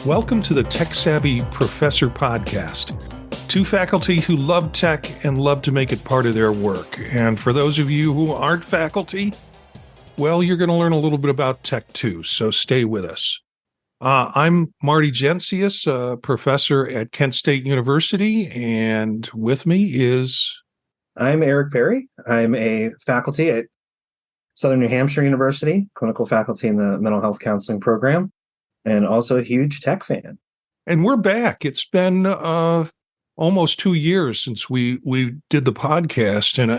Welcome to the Tech Savvy Professor Podcast. Two faculty who love tech and love to make it part of their work. And for those of you who aren't faculty, well, you're going to learn a little bit about tech too, so stay with us. I'm Marty Gencius, a professor at Kent State University, and with me is... I'm Eric Perry. I'm a faculty at Southern New Hampshire University, clinical faculty in the mental health counseling program, and also a huge tech fan. And we're back. It's been almost 2 years since we did the podcast, and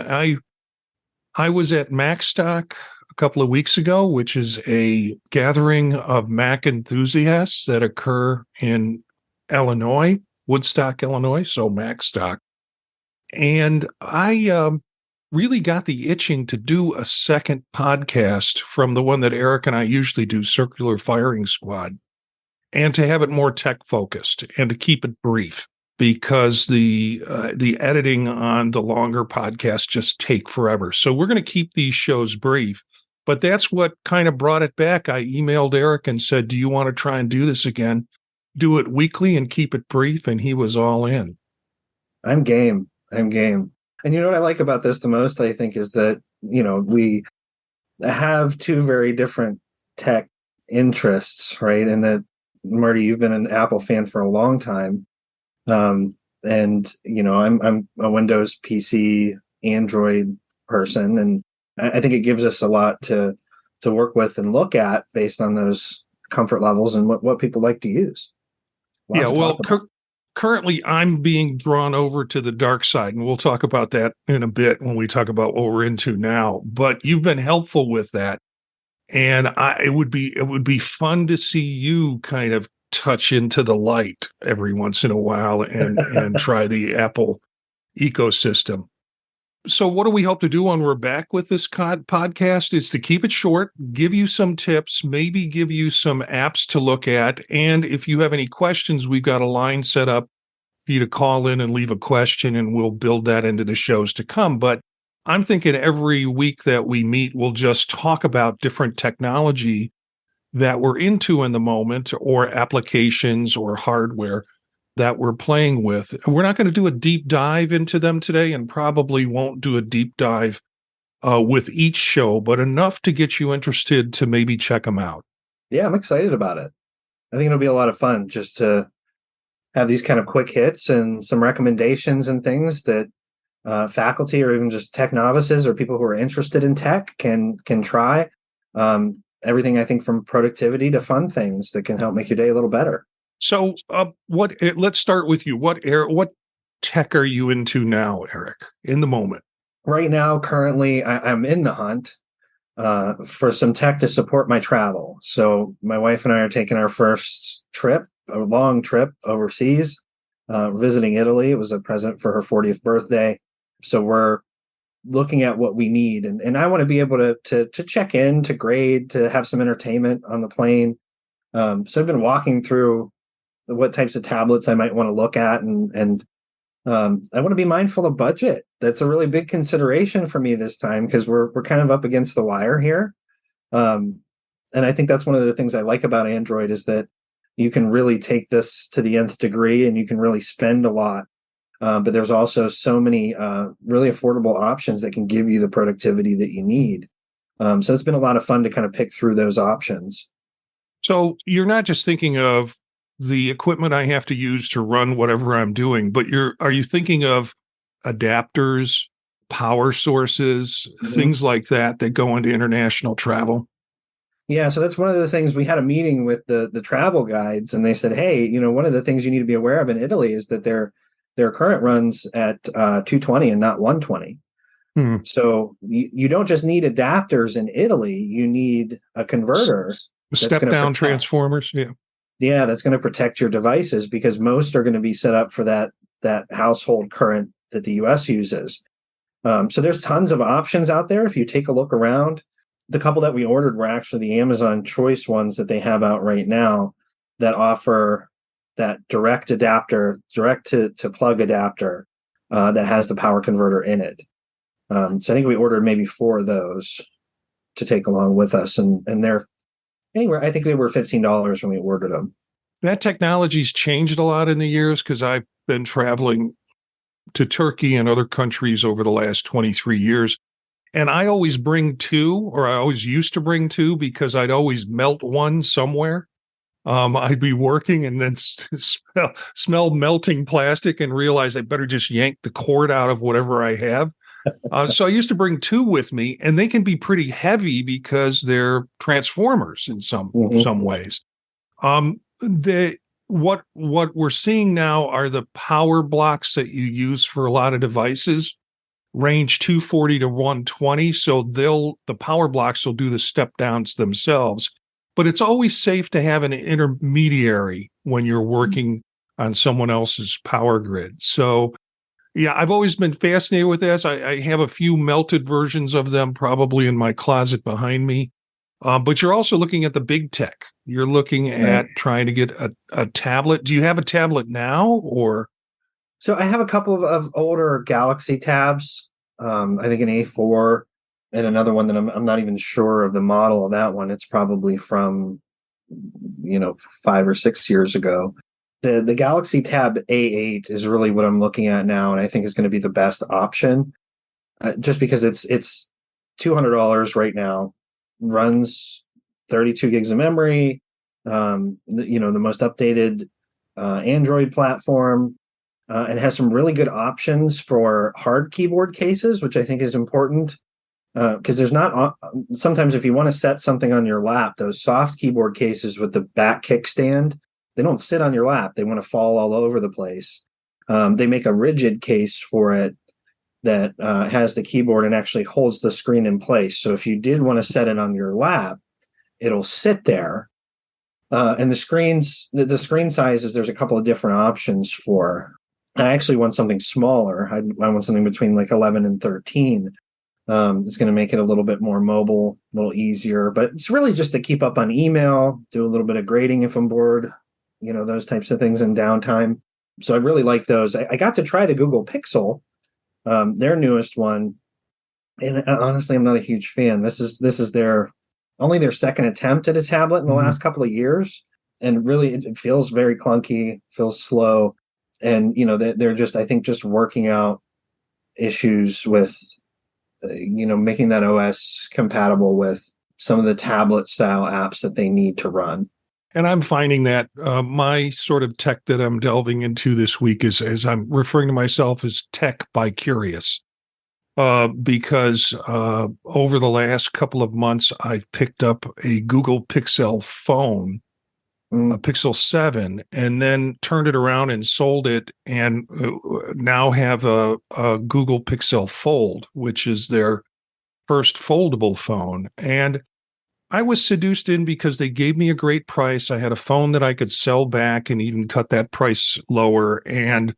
I was at MacStock a couple of weeks ago, which is a gathering of Mac enthusiasts that occur in Illinois, Woodstock, Illinois, so MacStock. And I really got the itching to do a second podcast from the one that Eric and I usually do, Circular Firing Squad, and to have it more tech focused and to keep it brief, because the editing on the longer podcasts just take forever. So we're going to keep these shows brief, but that's what kind of brought it back. I emailed Eric and said, do you want to try and do this again? Do it weekly and keep it brief. And he was all in. I'm game. And you know what I like about this the most, I think, is that, we have two very different tech interests, right? And that, Marty, you've been an Apple fan for a long time. And, I'm a Windows PC, Android person. And I think it gives us a lot to work with and look at based on those comfort levels and what people like to use. Yeah, well, currently, I'm being drawn over to the dark side, and we'll talk about that in a bit when we talk about what we're into now. But you've been helpful with that, and it would be fun to see you kind of touch into the light every once in a while and try the Apple ecosystem. So what do we hope to do when we're back with this podcast is to keep it short, give you some tips, maybe give you some apps to look at. And if you have any questions, we've got a line set up for you to call in and leave a question, and we'll build that into the shows to come. But I'm thinking every week that we meet, we'll just talk about different technology that we're into in the moment, or applications or hardware that we're playing with. We're not going to do a deep dive into them today, and probably won't do a deep dive with each show, but enough to get you interested to maybe check them out. Yeah, I'm excited about it. I think it'll be a lot of fun just to have these kind of quick hits and some recommendations and things that faculty or even just tech novices or people who are interested in tech can try. Everything, I think, from productivity to fun things that can help make your day a little better. So let's start with you. What tech are you into now, Eric, in the moment? Right now, currently, I'm in the hunt for some tech to support my travel. So my wife and I are taking our first trip, a long trip overseas, visiting Italy. It was a present for her 40th birthday. So we're looking at what we need. And I want to be able to check in, to grade, to have some entertainment on the plane. So I've been walking through what types of tablets I might want to look at. And I want to be mindful of budget. That's a really big consideration for me this time, because we're kind of up against the wire here. And I think that's one of the things I like about Android, is that you can really take this to the nth degree and you can really spend a lot. But there's also so many really affordable options that can give you the productivity that you need. So it's been a lot of fun to kind of pick through those options. So you're not just thinking of the equipment I have to use to run whatever I'm doing, but are you thinking of adapters, power sources, things like that go into international travel? Yeah, so that's one of the things. We had a meeting with the travel guides, and they said, hey, one of the things you need to be aware of in Italy is that their current runs at 220 and not 120. So you don't just need adapters in Italy, you need a converter. Step-down transformers, yeah. Yeah, that's going to protect your devices, because most are going to be set up for that household current that the US uses. So there's tons of options out there if you take a look around. The couple that we ordered were actually the Amazon Choice ones that they have out right now that offer that direct to plug adapter that has the power converter in it. So I think we ordered maybe 4 of those to take along with us, and they're anywhere. I think they were $15 when we ordered them. That technology's changed a lot in the years because I've been traveling to Turkey and other countries over the last 23 years. And I always bring two, or I always used to bring two because I'd always melt one somewhere. I'd be working and then smell melting plastic and realize I better just yank the cord out of whatever I have. So I used to bring two with me, and they can be pretty heavy because they're transformers in some ways. The what we're seeing now are the power blocks that you use for a lot of devices range 240 to 120. So the power blocks will do the step downs themselves. But it's always safe to have an intermediary when you're working on someone else's power grid. So yeah, I've always been fascinated with this. I have a few melted versions of them probably in my closet behind me. But you're also looking at the big tech. You're looking at trying to get a tablet. Do you have a tablet now, or? So I have a couple of older Galaxy tabs. I think an A4 and another one that I'm not even sure of the model of that one. It's probably from 5 or 6 years ago. The Galaxy Tab A8 is really what I'm looking at now, and I think is going to be the best option, just because it's $200 right now, runs 32 gigs of memory, the most updated Android platform, and has some really good options for hard keyboard cases, which I think is important. Because there's not sometimes if you want to set something on your lap, those soft keyboard cases with the back kickstand, they don't sit on your lap. They want to fall all over the place. They make a rigid case for it that has the keyboard and actually holds the screen in place. So if you did want to set it on your lap, it'll sit there. And the screen sizes, there's a couple of different options for. I actually want something smaller. I want something between like 11 and 13. It's going to make it a little bit more mobile, a little easier, but it's really just to keep up on email, do a little bit of grading if I'm bored, those types of things in downtime. So I really like those. I got to try the Google Pixel, their newest one. And honestly, I'm not a huge fan. This is their second attempt at a tablet in the last couple of years. And really it feels very clunky, feels slow. And, they're just working out issues with, making that OS compatible with some of the tablet style apps that they need to run. And I'm finding that my sort of tech that I'm delving into this week is, as I'm referring to myself, as tech by curious. Because over the last couple of months, I've picked up a Google Pixel phone, a Pixel 7, and then turned it around and sold it, and now have a Google Pixel Fold, which is their first foldable phone. And I was seduced in because they gave me a great price. I had a phone that I could sell back and even cut that price lower. And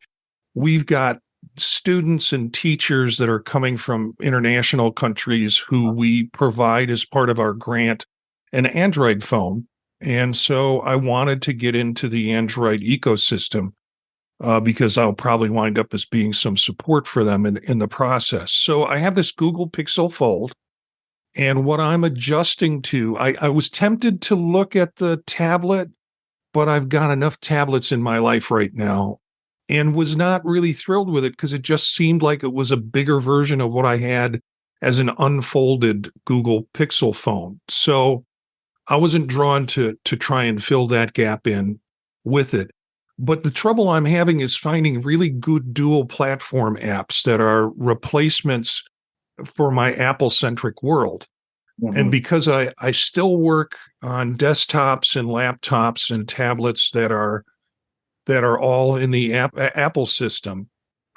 we've got students and teachers that are coming from international countries who we provide as part of our grant an Android phone. And so I wanted to get into the Android ecosystem because I'll probably wind up as being some support for them in the process. So I have this Google Pixel Fold. And what I'm adjusting to, I was tempted to look at the tablet, but I've got enough tablets in my life right now and was not really thrilled with it because it just seemed like it was a bigger version of what I had as an unfolded Google Pixel phone. So I wasn't drawn to try and fill that gap in with it. But the trouble I'm having is finding really good dual platform apps that are replacements for my Apple-centric world. And because I still work on desktops and laptops and tablets that are all in the Apple system,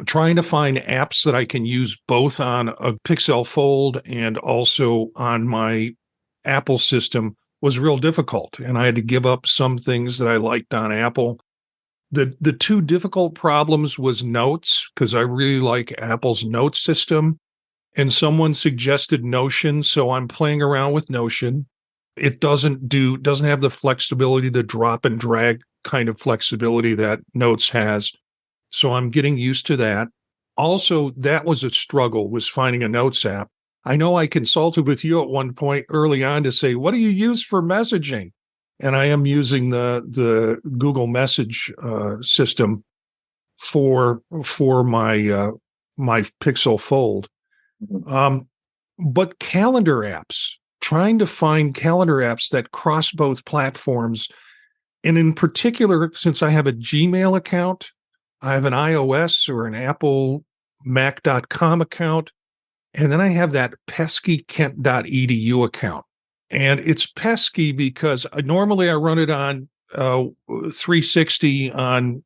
trying to find apps that I can use both on a Pixel Fold and also on my Apple system was real difficult. And I had to give up some things that I liked on Apple. The two difficult problems was Notes, because I really like Apple's Notes system. And someone suggested Notion, so I'm playing around with Notion. It doesn't have the flexibility, the drop and drag kind of flexibility that Notes has. So I'm getting used to that. Also, that was a struggle, was finding a Notes app. I know I consulted with you at one point early on to say, what do you use for messaging? and I am using the Google Message system for my my Pixel Fold. But calendar apps, trying to find calendar apps that cross both platforms, and in particular, since I have a Gmail account, I have an iOS or an Apple Mac.com account, and then I have that pesky Kent.edu account. And it's pesky because normally I run it on 360 on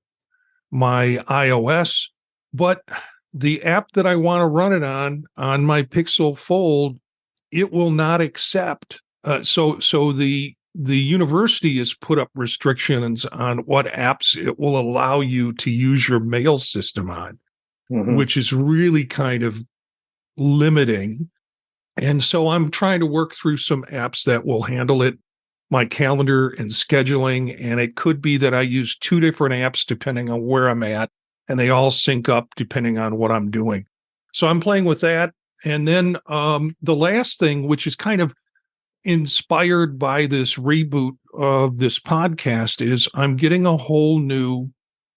my iOS, but the app that I want to run it on my Pixel Fold, it will not accept. So the university has put up restrictions on what apps it will allow you to use your mail system on, which is really kind of limiting. And so I'm trying to work through some apps that will handle it, my calendar and scheduling. And it could be that I use 2 different apps depending on where I'm at, and they all sync up depending on what I'm doing. So I'm playing with that. And then the last thing, which is kind of inspired by this reboot of this podcast, is I'm getting a whole new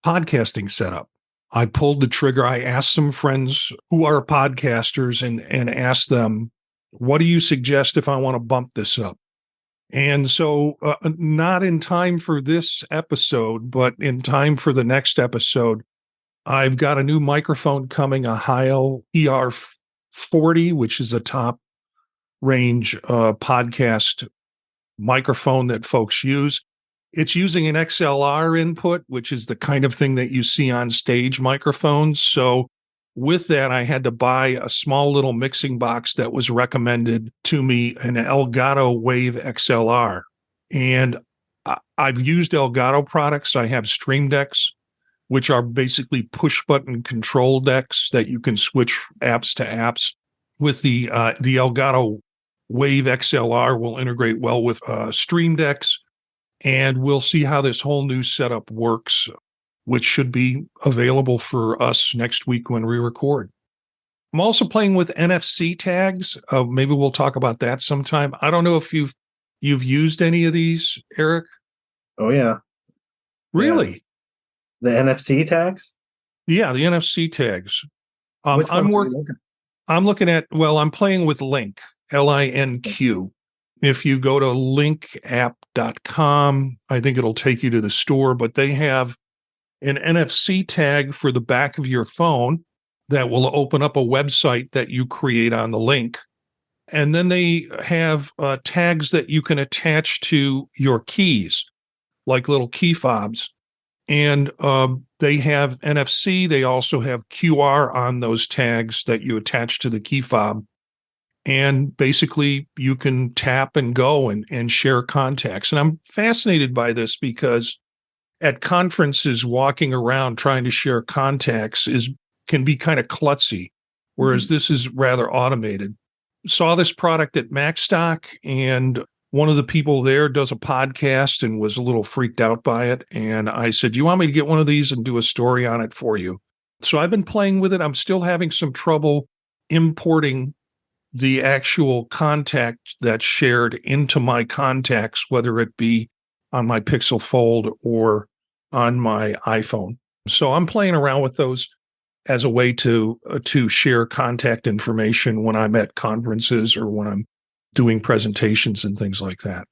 podcasting setup. I pulled the trigger. I asked some friends who are podcasters and asked them, what do you suggest if I want to bump this up? And so not in time for this episode, but in time for the next episode, I've got a new microphone coming, a Heil ER40, which is a top range podcast microphone that folks use. It's using an XLR input, which is the kind of thing that you see on stage microphones. So with that, I had to buy a small little mixing box that was recommended to me, an Elgato Wave XLR. And I've used Elgato products. I have Stream Decks, which are basically push button control decks that you can switch apps to apps. With the Elgato Wave XLR will integrate well with Stream Decks, and we'll see how this whole new setup works, which should be available for us next week when we record. I'm also playing with NFC tags. Maybe we'll talk about that sometime. I don't know if you've used any of these, Eric. Oh yeah, really? Yeah. The NFC tags? Yeah, the NFC tags. Which I'm looking at. Well, I'm playing with Link, LINQ. If you go to linkapp.com, I think it'll take you to the store, but they have an NFC tag for the back of your phone that will open up a website that you create on the link. And then they have tags that you can attach to your keys, like little key fobs. And they have NFC. They also have QR on those tags that you attach to the key fob. And basically, you can tap and go and share contacts. And I'm fascinated by this because at conferences, walking around trying to share contacts can be kind of klutzy, whereas this is rather automated. Saw this product at Macstock, and one of the people there does a podcast and was a little freaked out by it. And I said, you want me to get one of these and do a story on it for you? So I've been playing with it. I'm still having some trouble importing the actual contact that's shared into my contacts, whether it be on my Pixel Fold or on my iPhone. So I'm playing around with those as a way to share contact information when I'm at conferences or when I'm doing presentations and things like that.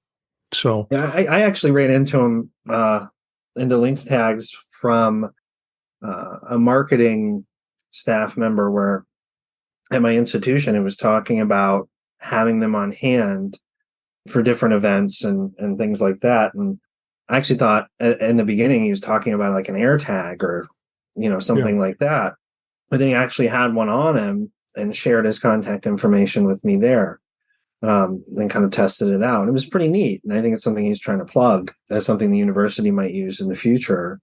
So yeah, I actually ran into links tags from a marketing staff member where at my institution, it was talking about having them on hand for different events and things like that. And I actually thought in the beginning he was talking about like an AirTag or, something like that. But then he actually had one on him and shared his contact information with me there, and kind of tested it out. It was pretty neat. And I think it's something he's trying to plug as something the university might use in the future.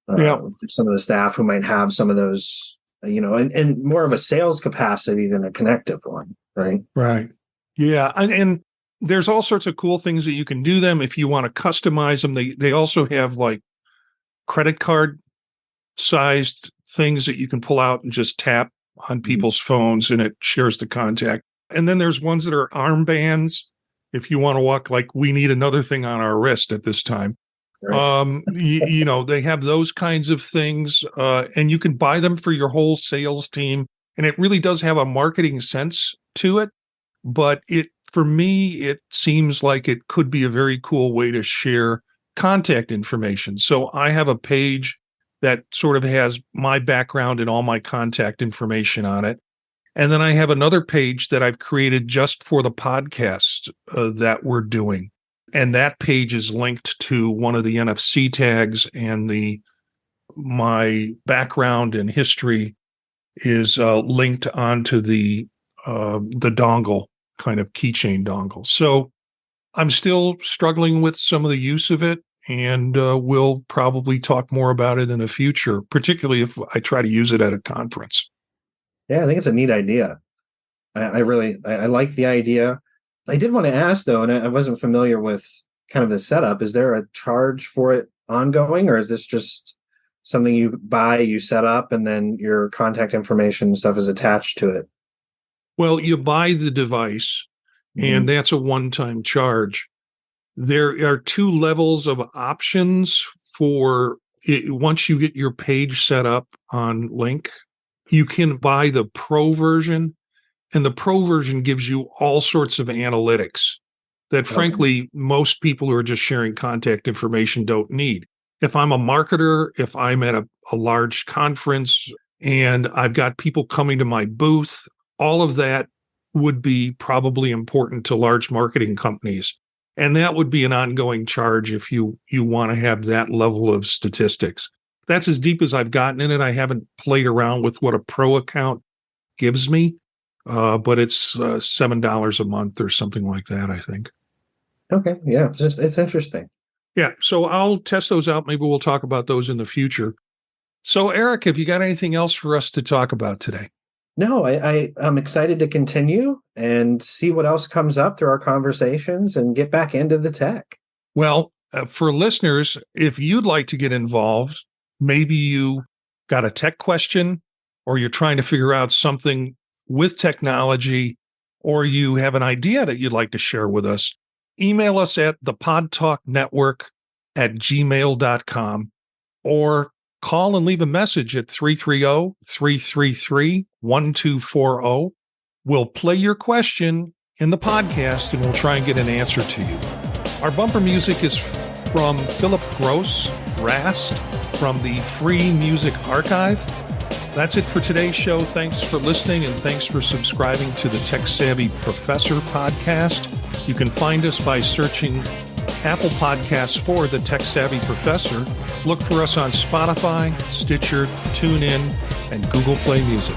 Some of the staff who might have some of those, and more of a sales capacity than a connective one, right? Right. Yeah. And there's all sorts of cool things that you can do them if you want to customize them. They also have like credit card sized things that you can pull out and just tap on people's phones and it shares the contact. And then there's ones that are armbands if you want to walk, like we need another thing on our wrist at this time. Right. They have those kinds of things, and you can buy them for your whole sales team. And it really does have a marketing sense to it. But for me, it seems like it could be a very cool way to share contact information. So I have a page that sort of has my background and all my contact information on it. And then I have another page that I've created just for the podcast that we're doing. And that page is linked to one of the NFC tags, and my background and history is linked onto the dongle, kind of keychain dongle. So I'm still struggling with some of the use of it, and we'll probably talk more about it in the future, particularly if I try to use it at a conference. Yeah, I think it's a neat idea. I really like the idea. I did want to ask though, and I wasn't familiar with kind of the setup. Is there a charge for it ongoing, or is this just something you buy, you set up, and then your contact information and stuff is attached to it? Well, you buy the device, and that's a one-time charge. There are two levels of options for it. Once you get your page set up on Link, you can buy the Pro version, and the Pro version gives you all sorts of analytics that, frankly, most people who are just sharing contact information don't need. If I'm a marketer, if I'm at a large conference and I've got people coming to my booth, all of that would be probably important to large marketing companies. And that would be an ongoing charge if you want to have that level of statistics. That's as deep as I've gotten in it. I haven't played around with what a Pro account gives me, but it's $7 a month or something like that, I think. Okay. Yeah. It's interesting. Yeah. So I'll test those out. Maybe we'll talk about those in the future. So, Eric, have you got anything else for us to talk about today? No, I'm excited to continue and see what else comes up through our conversations and get back into the tech. Well, for listeners, if you'd like to get involved, maybe you got a tech question, or you're trying to figure out something with technology, or you have an idea that you'd like to share with us, email us at thepodtalknetwork@gmail.com, or call and leave a message at 330-333-1240. We'll play your question in the podcast, and we'll try and get an answer to you. Our bumper music is from Philip Gross, Rast, from the Free Music Archive. That's it for today's show. Thanks for listening, and thanks for subscribing to the Tech Savvy Professor podcast. You can find us by searching Apple Podcasts for the Tech Savvy Professor. Look for us on Spotify, Stitcher, TuneIn, and Google Play Music.